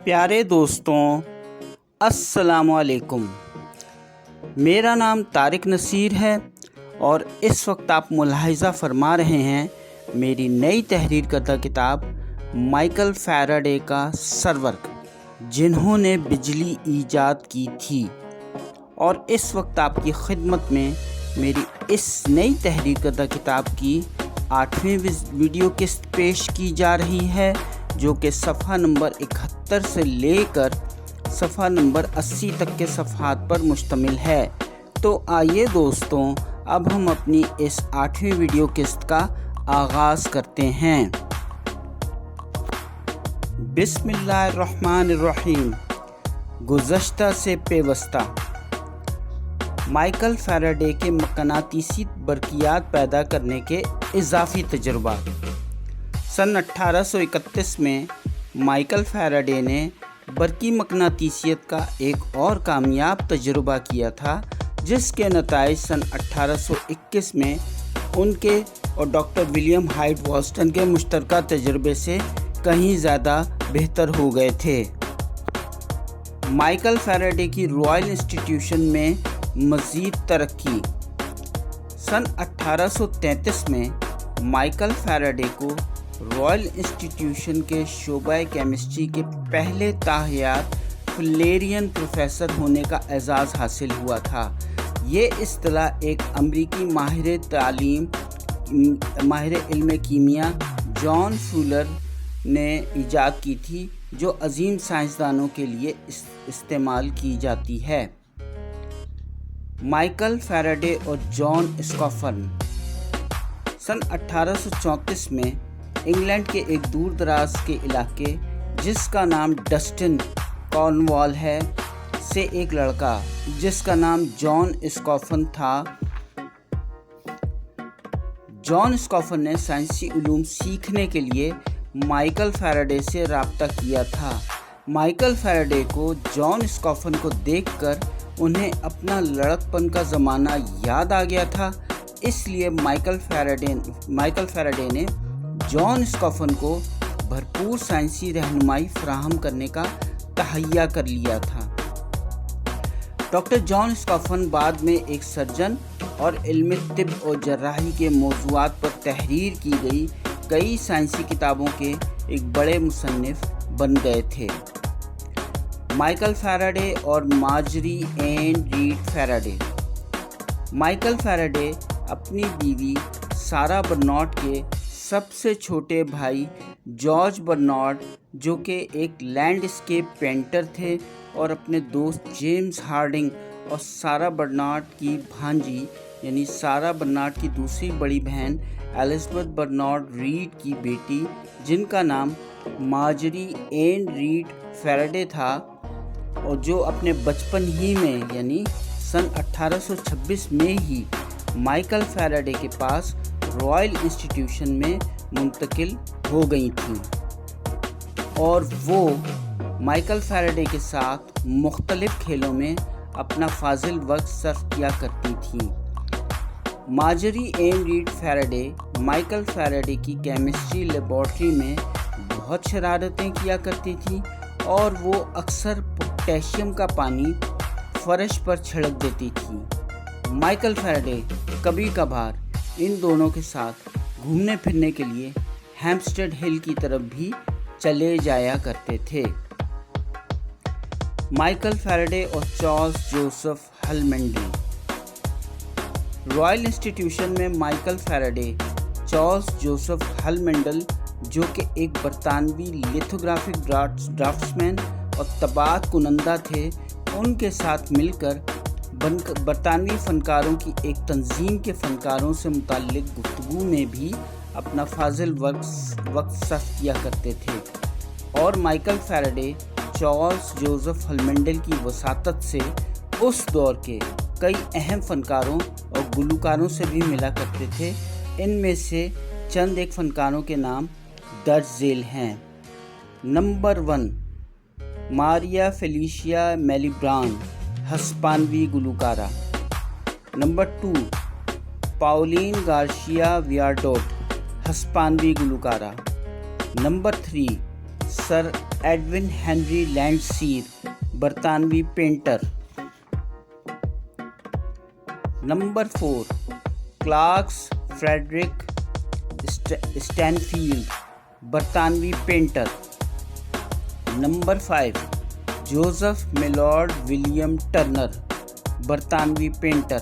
پیارے دوستوں، السلام علیکم۔ میرا نام طارق نصیر ہے اور اس وقت آپ ملاحظہ فرما رہے ہیں میری نئی تحریر کردہ کتاب مائیکل فیراڈے کا سرورق، جنہوں نے بجلی ایجاد کی تھی، اور اس وقت آپ کی خدمت میں میری اس نئی تحریر کردہ کتاب کی 8ویں ویڈیو قسط پیش کی جا رہی ہے، جو کہ صفحہ نمبر 71 سے لے کر صفحہ نمبر 80 تک کے صفحات پر مشتمل ہے۔ تو آئیے دوستوں، اب ہم اپنی اس 8ویں ویڈیو قسط کا آغاز کرتے ہیں۔ بسم اللہ الرحمن الرحیم۔ گزشتہ سے پیوستہ۔ مائیکل فیراڈے کے مقناطیسی برقیات پیدا کرنے کے اضافی تجربات۔ سن 1831 میں مائیکل فیراڈے نے برقی مقناطیسیت کا ایک اور کامیاب تجربہ کیا تھا، جس کے نتائج سن 1821 میں ان کے اور ڈاکٹر ولیم ہائٹ واٹسن کے مشترکہ تجربے سے کہیں زیادہ بہتر ہو گئے تھے۔ مائیکل فیراڈے کی رائل انسٹیٹیوشن میں مزید ترقی۔ سن 1833 میں مائیکل فیراڈے کو رائل انسٹیٹیوشن کے شعبہ کیمسٹری کے پہلے تاحیات فلیرین پروفیسر ہونے کا اعزاز حاصل ہوا تھا۔ یہ اصطلاح ایک امریکی ماہر علم کیمیا جان فولر نے ایجاد کی تھی، جو عظیم سائنسدانوں کے لیے استعمال کی جاتی ہے۔ مائیکل فیراڈے اور جان اسکافرن۔ سن 1834 میں انگلینڈ کے ایک دور دراز کے علاقے جس کا نام ڈسٹن کارنوال ہے سے ایک لڑکا جس کا نام جان اسکافرن تھا۔ جان اسکافرن نے سائنسی علوم سیکھنے کے لیے مائیکل فیراڈے سے رابطہ کیا تھا۔ مائیکل فیراڈے کو جان اسکافرن کو دیکھ کر انہیں اپنا لڑکپن کا زمانہ یاد آ گیا تھا، اس لیے مائیکل فیراڈے نے جان اسکافرن کو بھرپور سائنسی رہنمائی فراہم کرنے کا تہیہ کر لیا تھا۔ ڈاکٹر جان اسکافرن بعد میں ایک سرجن اور علم طب اور جراحی کے موضوعات پر تحریر کی گئی کئی سائنسی کتابوں کے ایک بڑے مصنف بن گئے تھے۔ مائیکل فیراڈے اور Margery Ann Reid Faraday. Michael Faraday اپنی بیوی سارہ برنارڈ کے سب سے چھوٹے بھائی جارج برنارڈ، جو کہ ایک لینڈ اسکیپ پینٹر تھے، اور اپنے دوست جیمز ہارڈنگ اور سارہ برنارڈ کی بھانجی یعنی سارہ برنارڈ کی دوسری بڑی بہن الزبتھ برنارڈ ریڈ کی بیٹی، جن کا نام مارجری این ریڈ فیراڈے تھا، اور جو اپنے بچپن ہی میں یعنی سن 1826 میں ہی مائیکل فیراڈے کے پاس رائل انسٹیٹیوشن میں منتقل ہو گئی تھیں، اور وہ مائیکل فیراڈے کے ساتھ مختلف کھیلوں میں اپنا فاضل وقت صرف کیا کرتی تھیں۔ Margery Ann Reid Faraday Michael Faraday کی کیمسٹری لیبارٹری میں بہت شرارتیں کیا کرتی تھی، اور وہ اکثر پوٹیشیم کا پانی فرش پر چھڑک دیتی تھی۔ مائیکل فیراڈے کبھی کبھار ان دونوں کے ساتھ گھومنے پھرنے کے لیے ہیمپسٹیڈ ہل کی طرف بھی چلے جایا کرتے تھے۔ مائیکل فیراڈے اور چارلس جوزف ہلمنڈل۔ رائل انسٹیٹیوشن میں مائیکل فیراڈے چارلس جوزف ہلمنڈل، جو کہ ایک برطانوی لیتھوگرافک ڈرافٹسمین اور طباعت کنندہ تھے، ان کے ساتھ مل کر برطانوی فنکاروں کی ایک تنظیم کے فنکاروں سے متعلق گفتگو میں بھی اپنا فاضل وقت صرف کیا کرتے تھے، اور مائیکل فیراڈے چارلس جوزف ہلمنڈل کی وساطت سے اس دور کے کئی اہم فنکاروں اور گلوکاروں سے بھی ملا کرتے تھے۔ ان میں سے چند ایک فنکاروں کے نام درج ذیل ہیں۔ نمبر 1، ماریا فیلیشیا میلیبران، ہسپانوی گلوکارہ۔ نمبر 2، پاولین گارشیا ویاڈوٹ، ہسپانوی گلوکارہ۔ Number 3، sir Edwin Henry Landseer برطانوی painter. Number 4 Clarkson Frederick Stanfield برطانوی painter. Number 5 Joseph Mallord William Turner برطانوی پینٹر۔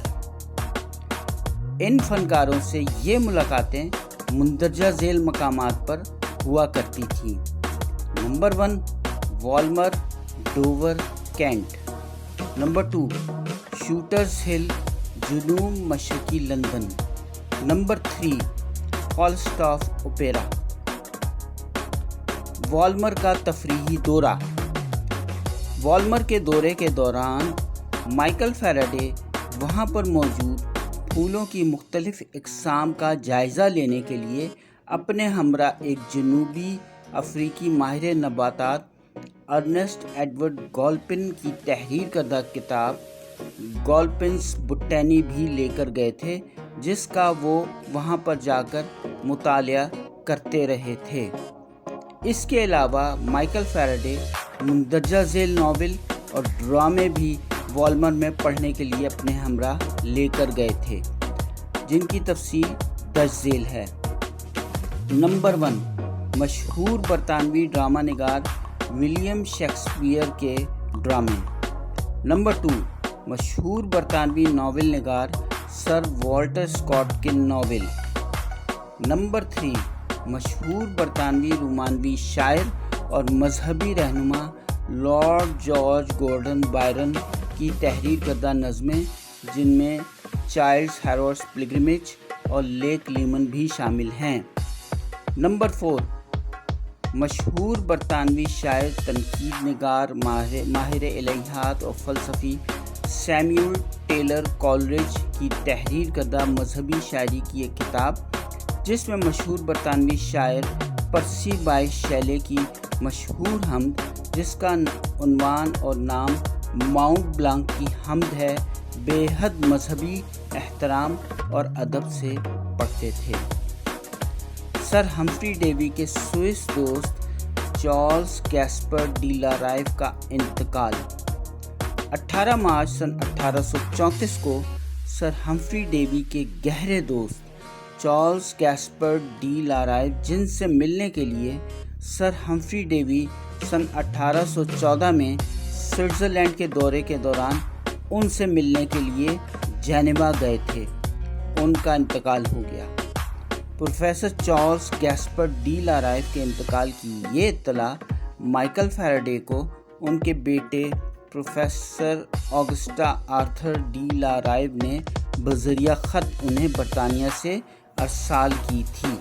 ان فنکاروں سے یہ ملاقاتیں مندرجہ ذیل مقامات پر ہوا کرتی تھیں۔ Number 1 Walmer Dover Kent. Number 2 Shooters Hill جنوب مشرقی London. Number 3 Falstaff opera. Walmer کا تفریحی دورہ۔ والمر کے دورے کے دوران مائیکل فیراڈے وہاں پر موجود پھولوں کی مختلف اقسام کا جائزہ لینے کے لیے اپنے ہمراہ ایک جنوبی افریقی ماہر نباتات ارنسٹ ایڈورڈ گالپن کی تحریر کردہ کتاب گالپنز بوٹینی بھی لے کر گئے تھے، جس کا وہ وہاں پر جا کر مطالعہ کرتے رہے تھے۔ اس کے علاوہ مائیکل فیراڈے مندرجہ ذیل ناول اور ڈرامے بھی والمر میں پڑھنے کے لیے اپنے ہمراہ لے کر گئے تھے، جن کی تفصیل درج ذیل ہے۔ نمبر 1 مشہور برطانوی ڈرامہ نگار ولیم شیکسپیئر کے ڈرامے۔ نمبر 2 مشہور برطانوی ناول نگار سر والٹر اسکاٹ کے ناول۔ نمبر 3 مشہور برطانوی رومانوی شاعر اور مذہبی رہنما لارڈ جارج گورڈن بائرن کی تحریر کردہ نظمیں، جن میں چائلڈز ہیروڈس پلگرمیج اور لیک لیمن بھی شامل ہیں۔ نمبر 4 مشہور برطانوی شاعر، تنقید نگار، ماہر الہیات اور فلسفی سیمیول ٹیلر کولرج کی تحریر کردہ مذہبی شاعری کی ایک کتاب، جس میں مشہور برطانوی شاعر پرسی بائے شیلے کی مشہور حمد، جس کا عنوان اور نام ماؤنٹ بلانک کی حمد ہے، بے حد مذہبی احترام اور ادب سے پڑھتے تھے۔ سر ہمفری ڈیوی کے سوئس دوست چارلز گیسپر ڈی لارائیو کا انتقال۔ 18 مارچ سن 1834 کو سر ہمفری ڈیوی کے گہرے دوست چارلز گیسپر ڈی لارائیو، جن سے ملنے کے لیے سر ہمفری ڈیوی سن 1814 میں سوئٹزرلینڈ کے دورے کے دوران ان سے ملنے کے لیے جنیوا گئے تھے، ان کا انتقال ہو گیا۔ پروفیسر چارلز گیسپر ڈی لارائیو کے انتقال کی یہ اطلاع مائیکل فیراڈے کو ان کے بیٹے پروفیسر آگسٹا آرتھر ڈی لارائیو نے بذریعہ خط انہیں برطانیہ سے ارسال کی تھی۔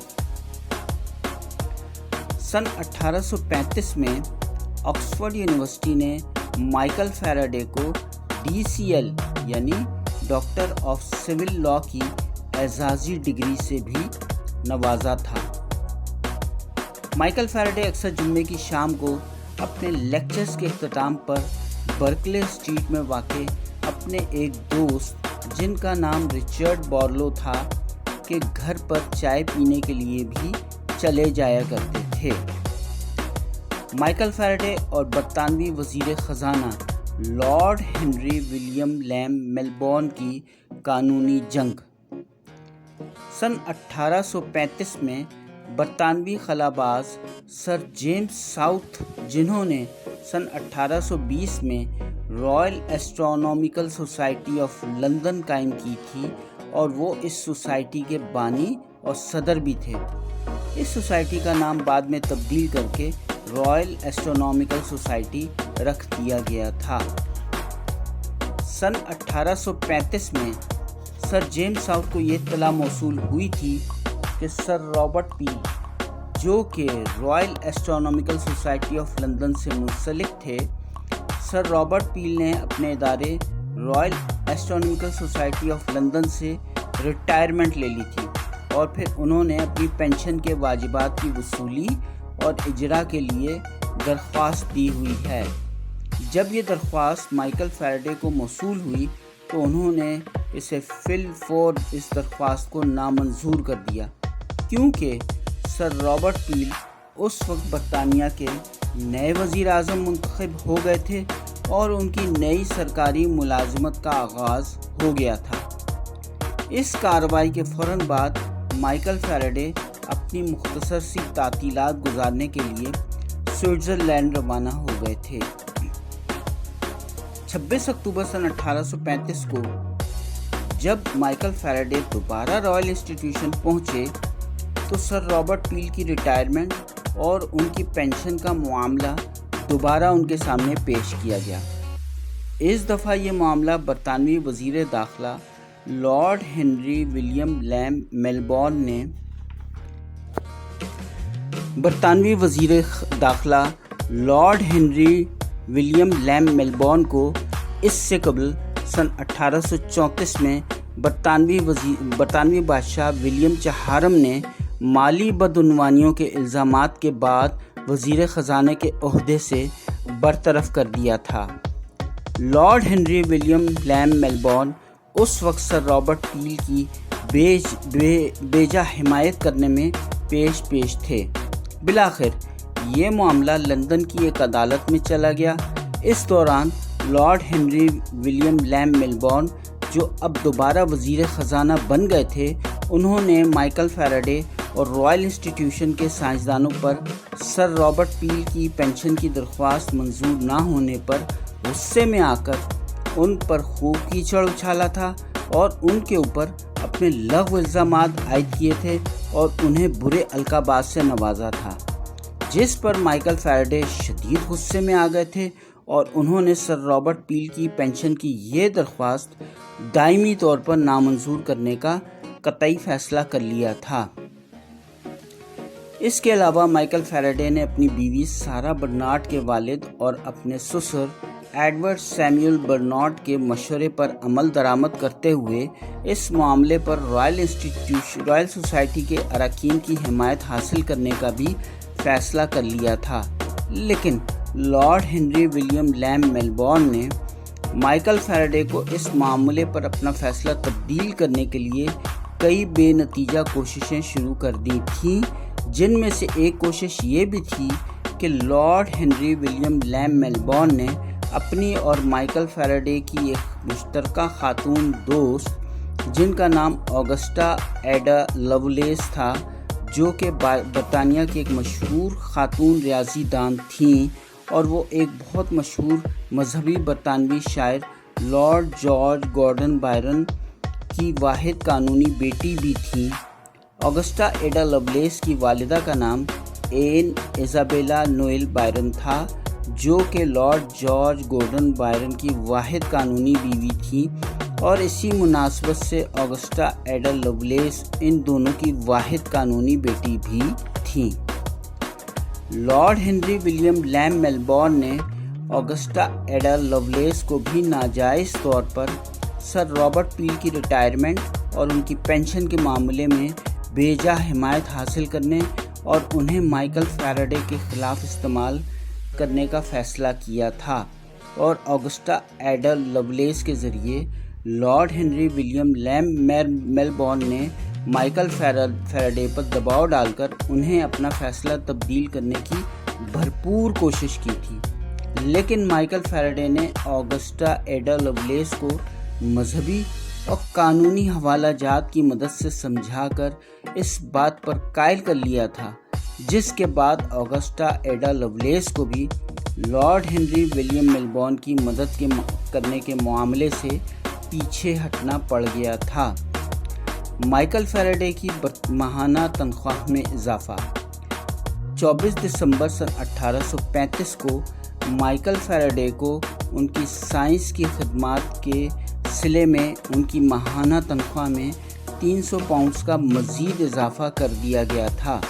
سن 1835 میں آکسفورڈ یونیورسٹی نے مائیکل فیراڈے کو DCL یعنی ڈاکٹر آف سول لا کی اعزازی ڈگری سے بھی نوازا تھا۔ مائیکل فیراڈے اکثر جمعے کی شام کو اپنے لیکچرز کے اختتام پر برکلے اسٹریٹ میں واقع اپنے ایک دوست، جن کا نام رچرڈ بارلو تھا، کے گھر پر چائے پینے کے لیے بھی چلے جایا کرتے تھے۔ مائیکل فیراڈے اور برطانوی وزیر خزانہ لارڈ ہنری ولیم لیم میلبورن کی قانونی جنگ۔ سن 1835 میں برطانوی خلا باز سر جیمز ساؤتھ، جنہوں نے سن 1820 میں Royal astronomical society of London قائم کی تھی، اور وہ اس سوسائٹی کے بانی اور صدر بھی تھے۔ اس سوسائٹی کا نام بعد میں تبدیل کر کے رائل ایسٹرونامیکل سوسائٹی رکھ دیا گیا تھا۔ سن 1835 میں سر جیمز ساؤتھ کو یہ اطلاع موصول ہوئی تھی کہ سر رابرٹ پیل، جو کہ Royal astronomical society of London سے منسلک تھے، سر رابرٹ پیل نے اپنے ادارے Royal astronomical society of London سے ریٹائرمنٹ لے لی تھی، اور پھر انہوں نے اپنی پینشن کے واجبات کی وصولی اور اجرا کے لیے درخواست دی ہوئی ہے۔ جب یہ درخواست مائیکل فیراڈے کو موصول ہوئی تو انہوں نے اسے فی الفور اس درخواست کو نامنظور کر دیا، کیونکہ سر رابرٹ پیل اس وقت برطانیہ کے نئے وزیر اعظم منتخب ہو گئے تھے اور ان کی نئی سرکاری ملازمت کا آغاز ہو گیا تھا۔ اس کارروائی کے فوراً بعد مائیکل فیراڈے اپنی مختصر سی تعطیلات گزارنے کے لیے سوئٹزرلینڈ روانہ ہو گئے تھے۔ 26 اکتوبر سن 1835 کو جب مائیکل فیراڈے دوبارہ رائل انسٹیٹیوشن پہنچے تو سر رابرٹ پیل کی ریٹائرمنٹ اور ان کی پینشن کا معاملہ دوبارہ ان کے سامنے پیش کیا گیا۔ اس دفعہ یہ معاملہ برطانوی وزیر داخلہ لارڈ ہنری ولیم لیم میلبورن کو اس سے قبل سن 1834 میں برطانوی بادشاہ ولیم چہارم نے مالی بدعنوانیوں کے الزامات کے بعد وزیر خزانہ کے عہدے سے برطرف کر دیا تھا۔ لارڈ ہنری ولیم لیم میلبورن اس وقت سر رابرٹ پیل کی بیجا حمایت کرنے میں پیش تھے۔ بالآخر یہ معاملہ لندن کی ایک عدالت میں چلا گیا۔ اس دوران لارڈ ہنری ولیم لیم میلبورن جو اب دوبارہ وزیر خزانہ بن گئے تھے، انہوں نے مائیکل فیراڈے اور رائل انسٹیٹیوشن کے سائنسدانوں پر سر رابرٹ پیل کی پینشن کی درخواست منظور نہ ہونے پر غصے میں آ کر ان پر خوب کیچڑ اچھالا تھا اور ان کے اوپر اپنے لغو الزامات عائد کیے تھے اور انہیں برے القابات سے نوازا تھا، جس پر مائیکل فیراڈے شدید غصے میں آ گئے تھے اور انہوں نے سر رابرٹ پیل کی پینشن کی یہ درخواست دائمی طور پر نامنظور کرنے کا قطعی فیصلہ کر لیا تھا۔ اس کے علاوہ مائیکل فیراڈے نے اپنی بیوی سارہ برنارڈ کے والد اور اپنے سسر ایڈورڈ سیموئل برنارڈ کے مشورے پر عمل درآمد کرتے ہوئے اس معاملے پر رائل سوسائٹی کے اراکین کی حمایت حاصل کرنے کا بھی فیصلہ کر لیا تھا، لیکن لارڈ ہنری ولیم لیم میلبورن نے مائیکل فیراڈے کو اس معاملے پر اپنا فیصلہ تبدیل کرنے کے لیے کئی بے نتیجہ کوششیں شروع کر دی تھیں، جن میں سے ایک کوشش یہ بھی تھی کہ لارڈ ہنری ولیم لیم میلبورن نے اپنی اور مائیکل فیراڈے کی ایک مشترکہ خاتون دوست جن کا نام آگسٹا ایڈا لولیس تھا، جو کہ برطانیہ کی ایک مشہور خاتون ریاضی دان تھیں اور وہ ایک بہت مشہور مذہبی برطانوی شاعر لارڈ جارج گارڈن بائرن کی واحد قانونی بیٹی بھی تھیں۔ آگسٹا ایڈا لولیس کی والدہ کا نام این ایزابیلا نوئل بائرن تھا، جو کہ لارڈ جارج گارڈن بائرن کی واحد قانونی بیوی تھی، اور اسی مناسبت سے آگسٹا ایڈا لولیس ان دونوں کی واحد قانونی بیٹی بھی تھیں۔ لارڈ ہنری ولیم لیم میلبورن نے آگسٹا ایڈا لولیس کو بھی ناجائز طور پر سر رابرٹ پیل کی ریٹائرمنٹ اور ان کی پینشن کے معاملے میں بیجا حمایت حاصل کرنے اور انہیں مائیکل فیراڈے کے خلاف استعمال کرنے کا فیصلہ کیا تھا، اور آگسٹا ایڈا لولیس کے ذریعے لارڈ ہنری ولیم لیم میلبورن نے مائیکل فیراڈے پر دباؤ ڈال کر انہیں اپنا فیصلہ تبدیل کرنے کی بھرپور کوشش کی تھی، لیکن مائیکل فیراڈے نے آگسٹا ایڈا لولیس کو مذہبی اور قانونی حوالہ جات کی مدد سے سمجھا کر اس بات پر قائل کر لیا تھا، جس کے بعد آگسٹا ایڈا لولیس کو بھی لارڈ ہنری ولیم میلبورن کی مدد کرنے کے معاملے سے پیچھے ہٹنا پڑ گیا تھا۔ مائیکل فیراڈے کی ماہانہ تنخواہ میں اضافہ۔ 24 دسمبر سن 1835 کو مائیکل فیراڈے کو ان کی سائنس کی خدمات کے صلے میں ان کی ماہانہ تنخواہ میں 300 پاؤنڈز کا مزید اضافہ کر دیا گیا تھا،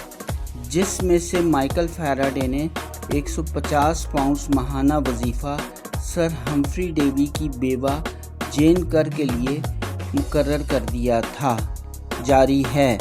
جس میں سے مائیکل فیراڈے نے 150 پاؤنڈز ماہانہ وظیفہ سر ہمفری ڈیوی کی بیوہ جین کر کے لیے مقرر کر دیا تھا۔ جاری ہے۔